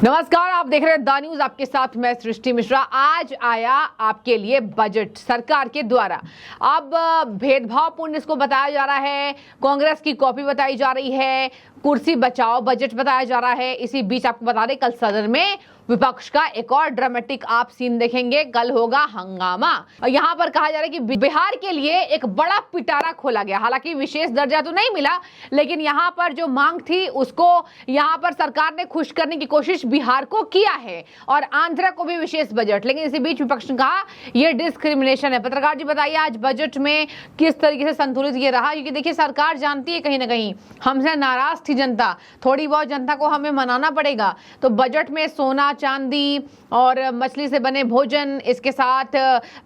नमस्कार, आप देख रहे हैं द न्यूज। आपके साथ मैं सृष्टि मिश्रा। आज आया आपके लिए बजट सरकार के द्वारा। अब भेदभावपूर्ण इसको बताया जा रहा है, कांग्रेस की कॉपी बताई जा रही है, कुर्सी बचाओ बजट बताया जा रहा है। इसी बीच आपको बता दें, कल सदन में विपक्ष का एक और ड्रामेटिक आप सीन देखेंगे। कल होगा हंगामा। यहाँ पर कहा जा रहा है कि बिहार के लिए एक बड़ा पिटारा खोला गया। हालांकि विशेष दर्जा तो नहीं मिला, लेकिन यहाँ पर जो मांग थी उसको यहाँ पर सरकार ने खुश करने की कोशिश बिहार को किया है और आंध्र को भी विशेष बजट। लेकिन इसी बीच विपक्ष ने कहा यह डिस्क्रिमिनेशन है। पत्रकार जी बताइए, आज बजट में किस तरीके से संतुलित ये रहा? क्योंकि देखिए, सरकार जानती है कहीं ना कहीं हमसे नाराज थी जनता, थोड़ी बहुत जनता को हमें मनाना पड़ेगा। तो बजट में सोना चांदी और मछली से बने भोजन, इसके साथ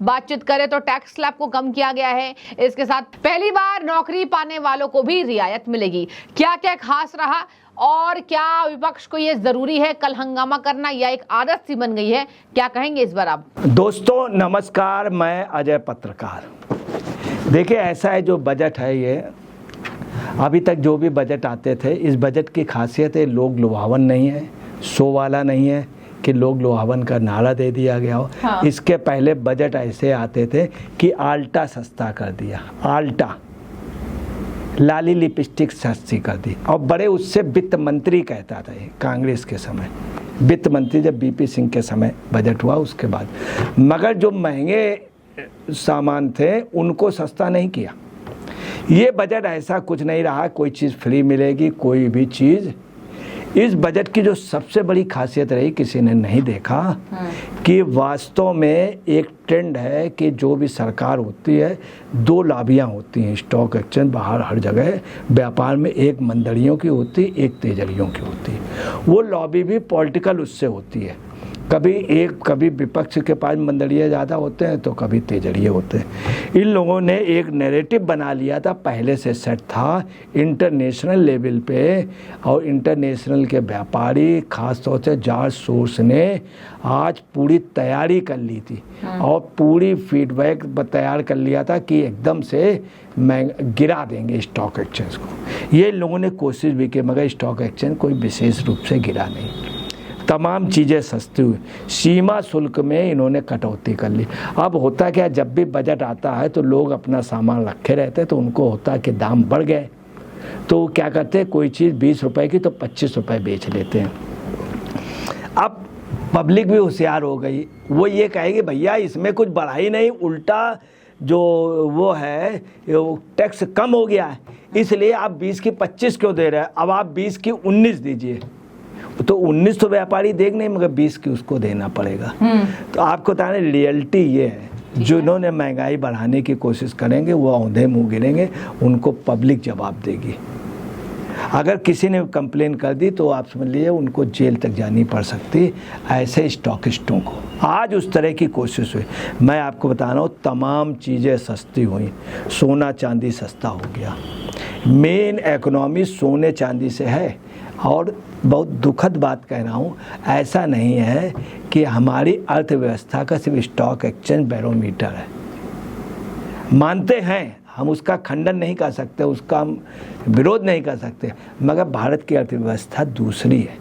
बातचीत करें तो टैक्स स्लैब को कम किया गया है। इसके साथ पहली बार नौकरी पाने वालों को भी रियायत मिलेगी। क्या क्या खास रहा और क्या विपक्ष को ये जरूरी है कल हंगामा करना या एक आदत सी बन गई है? क्या कहेंगे इस बार आप? दोस्तों नमस्कार, मैं अजय पत्रकार। देखिए, ऐसा है, जो बजट है ये अभी तक जो भी बजट आते थे, इस बजट की खासियत है लोग लुभावन नहीं है, शो वाला नहीं है कि लोग लुभावन का नारा दे दिया गया हो। हाँ। इसके पहले बजट ऐसे आते थे कि आल्टा सस्ता कर दिया, आल्टा लाली लिपस्टिक सस्ती कर दी। और बड़े उससे वित्त मंत्री कहता था ये, कांग्रेस के समय वित्त मंत्री जब बीपी सिंह के समय बजट हुआ उसके बाद। मगर जो महंगे सामान थे उनको सस्ता नहीं किया। ये बजट ऐसा कुछ नहीं रहा कोई चीज़ फ्री मिलेगी, कोई भी चीज़। इस बजट की जो सबसे बड़ी खासियत रही, किसी ने नहीं देखा कि वास्तव में एक ट्रेंड है कि जो भी सरकार होती है, दो लॉबियां होती हैं स्टॉक एक्सचेंज बाहर हर जगह व्यापार में। एक मंदड़ियों की होती, एक तेजड़ियों की होती। वो लॉबी भी पॉलिटिकल उससे होती है। कभी विपक्ष के पास मंदड़िए ज़्यादा होते हैं तो कभी तेजड़िए होते हैं। इन लोगों ने एक नैरेटिव बना लिया था, पहले से सेट था इंटरनेशनल लेवल पे, और इंटरनेशनल के व्यापारी खास तौर से जॉर्ज सोर्स ने आज पूरी तैयारी कर ली थी और पूरी फीडबैक तैयार कर लिया था कि एकदम से गिरा देंगे स्टॉक एक्सचेंज को। ये लोगों ने कोशिश भी की, मगर स्टॉक एक्सचेंज कोई विशेष रूप से गिरा नहीं। तमाम चीज़ें सस्ती हुई। सीमा शुल्क में इन्होंने कटौती कर ली। अब होता क्या, जब भी बजट आता है तो लोग अपना सामान रखे रहते, तो उनको होता कि दाम बढ़ गए तो क्या करते हैं, कोई चीज़ 20 रुपए की तो 25 रुपए बेच लेते हैं। अब पब्लिक भी होशियार हो गई, वो ये कहेगी भैया इसमें कुछ बढ़ाई नहीं, उल्टा जो वो है वो टैक्स कम हो गया है, इसलिए आप 20 की 25 क्यों दे रहे हैं, अब आप 20 की 19 दीजिए। तो 19 तो व्यापारी देख नहीं, मगर 20 की उसको देना पड़ेगा। तो आपको बताने रियलिटी ये है, जिन्होंने महंगाई बढ़ाने की कोशिश करेंगे वो औंधे मुंह गिरेंगे, उनको पब्लिक जवाब देगी। अगर किसी ने कंप्लेन कर दी तो आप समझ लीजिए उनको जेल तक जानी पड़ सकती ऐसे स्टॉकिस्टों को। आज उस तरह की कोशिश हुई। मैं आपको बता रहा हूँ, तमाम चीज़ें सस्ती हुई, सोना चांदी सस्ता हो गया। मेन इकोनॉमी सोने चांदी से है। और बहुत दुखद बात कह रहा हूँ, ऐसा नहीं है कि हमारी अर्थव्यवस्था का सिर्फ स्टॉक एक्सचेंज बैरोमीटर है। मानते हैं हम, उसका खंडन नहीं कर सकते, उसका हम विरोध नहीं कर सकते, मगर भारत की अर्थव्यवस्था दूसरी है।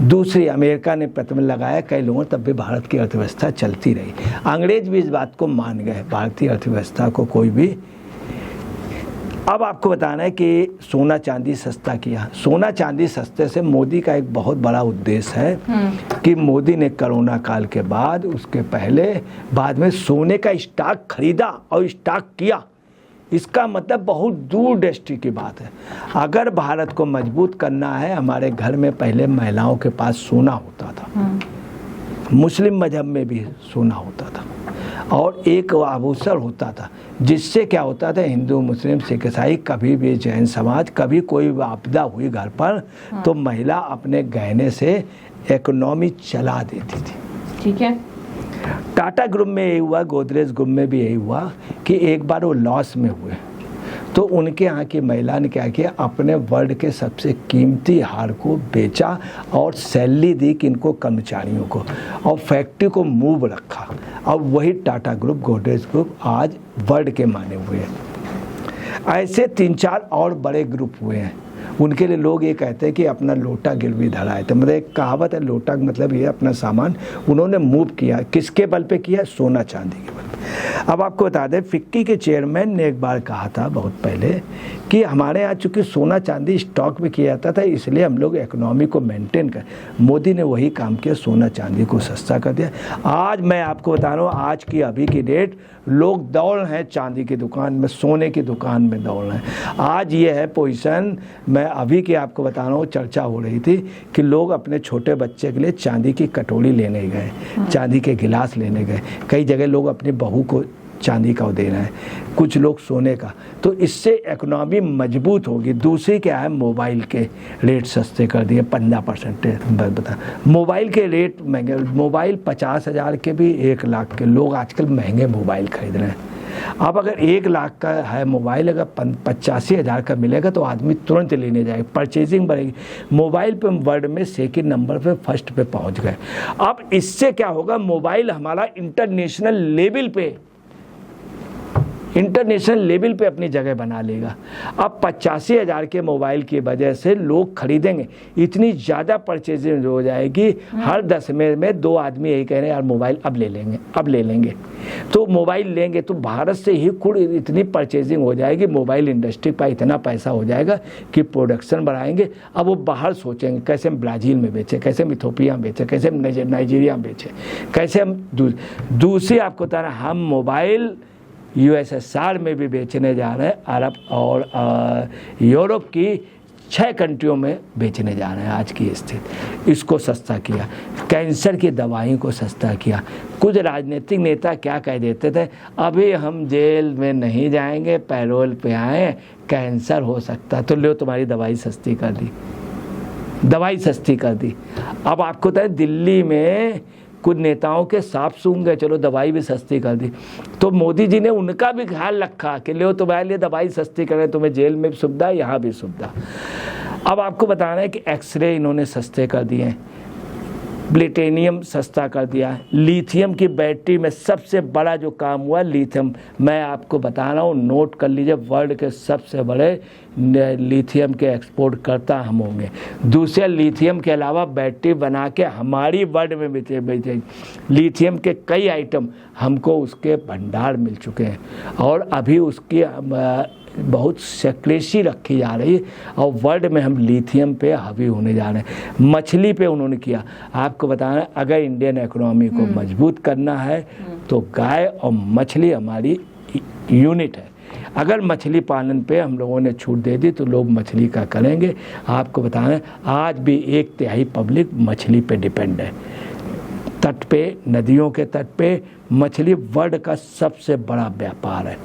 दूसरी अमेरिका ने प्रतिबंध लगाया कई लोगों, तब भी भारत की अर्थव्यवस्था चलती रही। अंग्रेज भी इस बात को मान गए, भारतीय अर्थव्यवस्था को कोई भी। अब आपको बताना है कि सोना चांदी सस्ता किया। सोना चांदी सस्ते से मोदी का एक बहुत बड़ा उद्देश्य है कि मोदी ने कोरोना काल के बाद, उसके पहले बाद में सोने का स्टॉक खरीदा और स्टॉक किया। इसका मतलब बहुत दूर दृष्टि की बात है। अगर भारत को मजबूत करना है, हमारे घर में पहले महिलाओं के पास सोना होता था, मुस्लिम मजहब में भी सोना होता था, और एक आभूषण होता था, जिससे क्या होता था, हिंदू मुस्लिम सिख ईसाई कभी भी जैन समाज, कभी कोई आपदा हुई घर पर तो महिला अपने गहने से इकोनॉमी चला देती थी। ठीक है। टाटा ग्रुप में यही हुआ, गोदरेज ग्रुप में भी यही हुआ कि एक बार वो लॉस में हुए तो उनके यहाँ की महिला ने क्या किया, अपने वर्ल्ड के सबसे कीमती हार को बेचा और सैलरी दी कि इनको कर्मचारियों को, और फैक्ट्री को मूव रखा। अब वही टाटा ग्रुप, गोदरेज ग्रुप आज वर्ल्ड के माने हुए हैं। ऐसे 3-4 और बड़े ग्रुप हुए हैं। उनके लिए लोग ये कहते हैं कि अपना लोटा गिरवी धराए। तो मतलब एक कहावत है, लोटा का मतलब ये अपना सामान उन्होंने मूव किया। किसके बल पे किया? सोना चांदी के बल पे। अब आपको बता दें, फिक्की के चेयरमैन ने एक बार कहा था बहुत पहले कि हमारे यहाँ चूँकि सोना चांदी स्टॉक में किया जाता था, इसलिए हम लोग इकोनॉमी को मेंटेन कर। मोदी ने वही काम किया, सोना चांदी को सस्ता कर दिया। आज मैं आपको बता रहा हूँ, आज की अभी की डेट लोग दौड़ रहे हैं चांदी की दुकान में, सोने की दुकान में दौड़ रहे हैं। आज ये है पोजीशन। मैं अभी की आपको बता रहा हूँ, चर्चा हो रही थी कि लोग अपने छोटे बच्चे के लिए चांदी की कटोरी लेने गए, चांदी के गिलास लेने गए। कई जगह लोग अपनी बहू को चांदी का दे रहे हैं, कुछ लोग सोने का। तो इससे इकोनॉमी मजबूत होगी। दूसरी क्या है, मोबाइल के रेट सस्ते कर दिए 15%। बता, मोबाइल के रेट महंगे, मोबाइल 50,000 के भी 1 लाख के, लोग आजकल महंगे मोबाइल खरीद रहे हैं। अब अगर 1 लाख का है मोबाइल, अगर 85,000 का मिलेगा तो आदमी तुरंत लेने जाएगा, परचेजिंग बढ़ेगी। मोबाइल पे वर्ल्ड में सेकंड नंबर पे, फर्स्ट पे पहुंच गए। अब इससे क्या होगा, मोबाइल हमारा इंटरनेशनल लेवल पे अपनी जगह बना लेगा। अब 85,000 के मोबाइल की वजह से लोग खरीदेंगे, इतनी ज़्यादा परचेजिंग हो जाएगी। हर 10 में 2 आदमी यही कह रहे हैं यार मोबाइल अब ले लेंगे। तो मोबाइल लेंगे तो भारत से ही खुद इतनी परचेजिंग हो जाएगी, मोबाइल इंडस्ट्री पर इतना पैसा हो जाएगा कि प्रोडक्शन बढ़ाएंगे। अब वो बाहर सोचेंगे कैसे हम ब्राज़ील में बेचें, कैसे हम इथोपिया में बेचें, कैसे हम नाइजीरिया में बेचें, कैसे हम दूसरी आपको बता रहे हैं, हम मोबाइल USSR में भी बेचने जा रहे हैं, अरब और यूरोप की 6 कंट्रियों में बेचने जा रहे हैं। आज की स्थिति, इसको सस्ता किया, कैंसर की दवाई को सस्ता किया। कुछ राजनीतिक नेता क्या कह देते थे, अभी हम जेल में नहीं जाएंगे, पैरोल पे आए, कैंसर हो सकता है, तो लो तुम्हारी दवाई सस्ती कर दी। अब आपको तो दिल्ली में कुछ नेताओं के साफ सूंघ गए, चलो दवाई भी सस्ती कर दी। तो मोदी जी ने उनका भी ख्याल रखा कि लो तुम्हारे लिए दवाई सस्ती करें, तुम्हें जेल में भी सुविधा, यहाँ भी सुविधा। अब आपको बताना है कि एक्सरे इन्होंने सस्ते कर दिए हैं, प्लेटिनियम सस्ता कर दिया है, लिथियम की बैटरी में सबसे बड़ा जो काम हुआ लिथियम, मैं आपको बता रहा हूँ, नोट कर लीजिए, वर्ल्ड के सबसे बड़े लिथियम के एक्सपोर्ट करता हम होंगे। दूसरे लिथियम के अलावा बैटरी बना के हमारी वर्ल्ड में बेचे लिथियम के कई आइटम हमको उसके भंडार मिल चुके हैं, और अभी उसकी बहुत सक्रेसी रखी जा रही है, और वर्ल्ड में हम लिथियम पे हावी होने जा रहे हैं। मछली पे उन्होंने किया। आपको बताना, अगर इंडियन इकोनॉमी को मजबूत करना है तो गाय और मछली हमारी यूनिट है। अगर मछली पालन पे हम लोगों ने छूट दे दी तो लोग मछली का करेंगे। आपको बताना, आज भी 1/3 पब्लिक मछली पे डिपेंड है। तट पे, नदियों के तट पे मछली वर्ल्ड का सबसे बड़ा व्यापार है,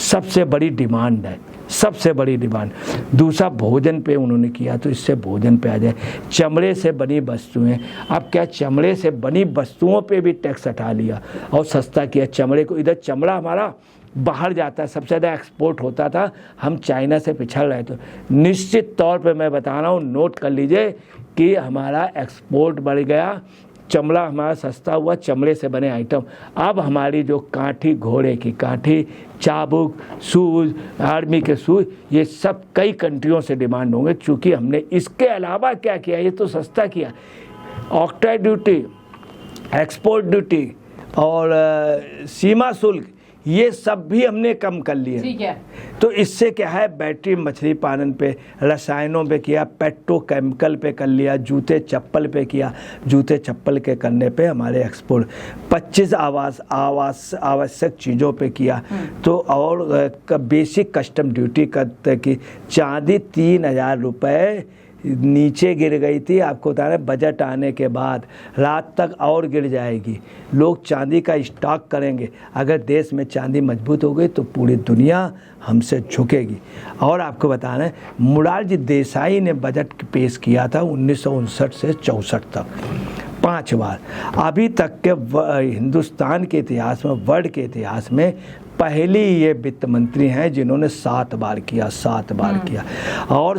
सबसे बड़ी डिमांड है, सबसे बड़ी डिमांड। दूसरा भोजन पे उन्होंने किया, तो इससे भोजन पे आ जाए। चमड़े से बनी वस्तुएं, अब क्या चमड़े से बनी वस्तुओं पे भी टैक्स हटा लिया और सस्ता किया चमड़े को। इधर चमड़ा हमारा बाहर जाता है, सबसे ज़्यादा एक्सपोर्ट होता था, हम चाइना से पिछड़ रहे। तो निश्चित तौर पे मैं बता रहा हूँ, नोट कर लीजिए कि हमारा एक्सपोर्ट बढ़ गया, चमड़ा हमारा सस्ता हुआ, चमड़े से बने आइटम। अब हमारी जो काठी, घोड़े की काठी, चाबुक, सूज, आर्मी के सूज, ये सब कई कंट्रियों से डिमांड होंगे, चूँकि हमने इसके अलावा क्या किया, ये तो सस्ता किया। ऑक्ट्राइड ड्यूटी, एक्सपोर्ट ड्यूटी और सीमा शुल्क, ये सब भी हमने कम कर लिए। ठीक है। तो इससे क्या है, बैटरी मछली पालन पे, रसायनों पे किया, पेट्रोकेमिकल पे कर लिया, जूते चप्पल पे किया, जूते चप्पल के करने पे हमारे एक्सपोर्ट 25 आवश्यक चीज़ों पे किया। तो और बेसिक कस्टम ड्यूटी करते कि चांदी 3,000 रुपये नीचे गिर गई थी। आपको बता रहे बजट आने के बाद रात तक और गिर जाएगी। लोग चांदी का स्टॉक करेंगे। अगर देश में चांदी मजबूत हो गई तो पूरी दुनिया हमसे झुकेगी। और आपको बता रहे मोरारजी देसाई ने बजट पेश किया था 1959 से 64 तक 5 बार। अभी तक के हिंदुस्तान के इतिहास में, वर्ल्ड के इतिहास में पहली ये वित्त मंत्री हैं जिन्होंने 7 बार किया, 7 बार किया। और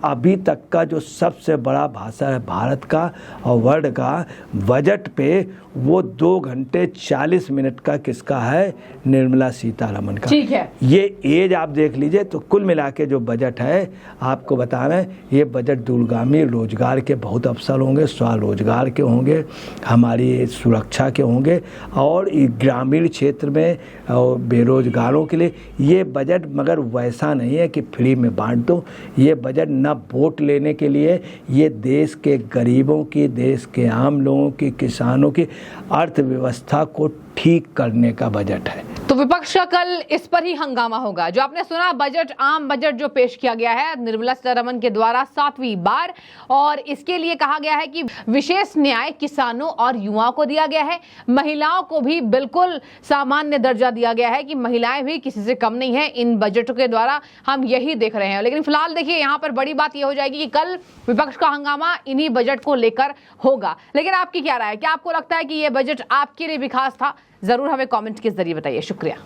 अभी तक का जो सबसे बड़ा भाषण है भारत का और वर्ल्ड का बजट पे, वो 2 घंटे 40 मिनट का किसका है? निर्मला सीतारमण का। ठीक है, ये एज आप देख लीजिए। तो कुल मिला के जो बजट है, आपको बता रहे हैं, ये बजट दूरगामी रोजगार के बहुत अवसर होंगे, स्वरोजगार के होंगे, हमारी सुरक्षा के होंगे, और ग्रामीण क्षेत्र में और बेरोजगारों के लिए ये बजट, मगर वैसा नहीं है कि फ्री में बांट दो। ये बजट न वोट लेने के लिए, ये देश के गरीबों की, देश के आम लोगों की, किसानों की अर्थव्यवस्था को ठीक करने का बजट है। तो विपक्ष का कल इस पर ही हंगामा होगा। जो आपने सुना, बजट, आम बजट जो पेश किया गया है निर्मला सीतारमण के द्वारा 7वीं बार, और इसके लिए कहा गया है कि विशेष न्याय किसानों और युवाओं को दिया गया है, महिलाओं को भी बिल्कुल सामान्य दर्जा दिया गया है कि महिलाएं भी किसी से कम नहीं है। इन बजटों के द्वारा हम यही देख रहे हैं। लेकिन फिलहाल देखिए, यहाँ पर बड़ी बात यह हो जाएगी कि कल विपक्ष का हंगामा इन्हीं बजट को लेकर होगा। लेकिन आपकी क्या राय है? क्या आपको लगता है कि यह बजट आपके लिए भी खास था? जरूर हमें कमेंट के जरिए बताइए। शुक्रिया।